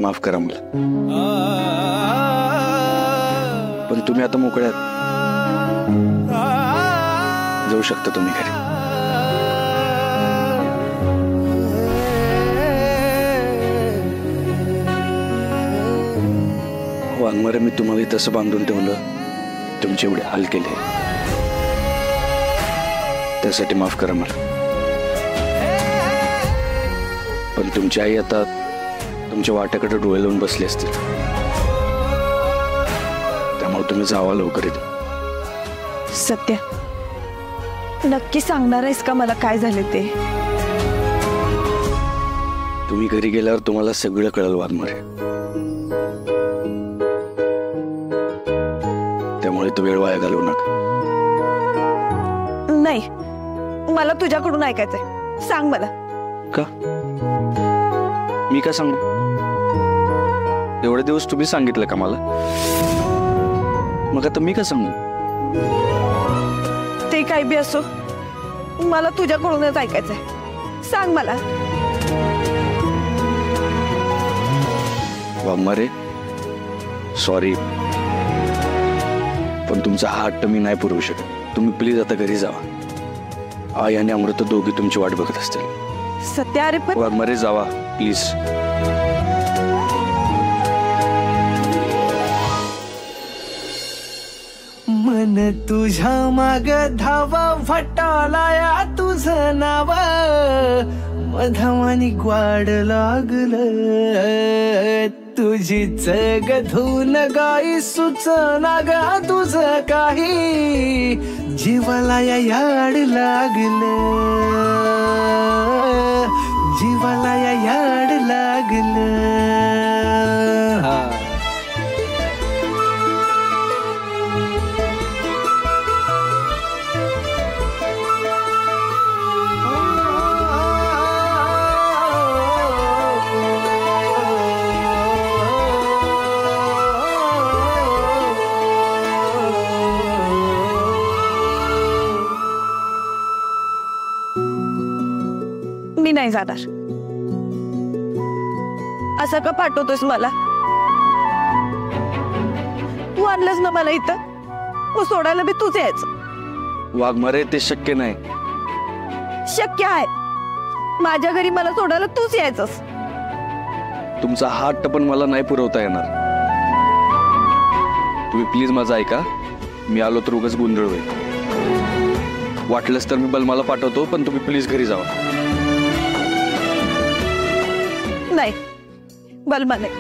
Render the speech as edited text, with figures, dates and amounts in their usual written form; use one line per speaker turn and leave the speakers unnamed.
माफ करा मला, पण तुम्ही आता मोकळ्यात जाऊ शकता तुम्ही घरी. वाघमारे, मी तुम्हाला तसं बांधून ठेवलं, तुमचे एवढे हाल केले, त्यासाठी माफ करा मला. पण तुमची आई आता तुमच्या वाट्याकडे डोळे लावून बसले असतील, त्यामुळे तुम्ही जावा लवकर इथे.
सत्या, नक्की सांगणार आहेस का मला काय झाले ते?
तुम्ही घरी गेल्यावर तुम्हाला सगळं कळेल वाघमारे, त्यामुळे तो वेळ वाया घालवू नका.
नाही, मला तुझ्याकडून ऐकायचंय, सांग मला.
का? मी का सांगू? एवढे दिवस तुम्ही सांगितलं का मला, मग आता मी का सांगू?
ते काही बी असो, मला तुझ्याकडूनच ऐकायचंय, सांग मला.
वाघमारे, सॉरी, पण तुमचा हा हट्ट मी नाही पुरवू शकत. तुम्ही प्लीज आता घरी जावा. आई आणि अमृता दोघी तुमची वाट बघत असतील.
सत्या, अरे पण
वाघमारे जावा प्लीज.
मन तुझ्या माग धावा फटालाया तुझं नाव, मधमानी ग्वाड लागलं तुझीच गधून गाई सुचना ग तुझं काही, जीवाला याड लागलं, जीवाला याड लागलं.
मी नाही जाणार. असं का पाठवतोस मला? तू आणलंस ना मला इथं, मग सोडायला बी तूच यायचं.
वाघमारे, ते शक्य नाही.
शक्य आहे. माझ्या घरी मला सोडायला तूच यायचंस.
तुमचा हा हट्ट पण मला नाही पुरवता येणार. तुम्ही प्लीज माझं ऐका. मी आलो तर उगाच गोंधळ होईल. वाटलंच तर मी बलमाला पाठवतो, पण तुम्ही प्लीज घरी जावा.
नाही, बलमा नाही.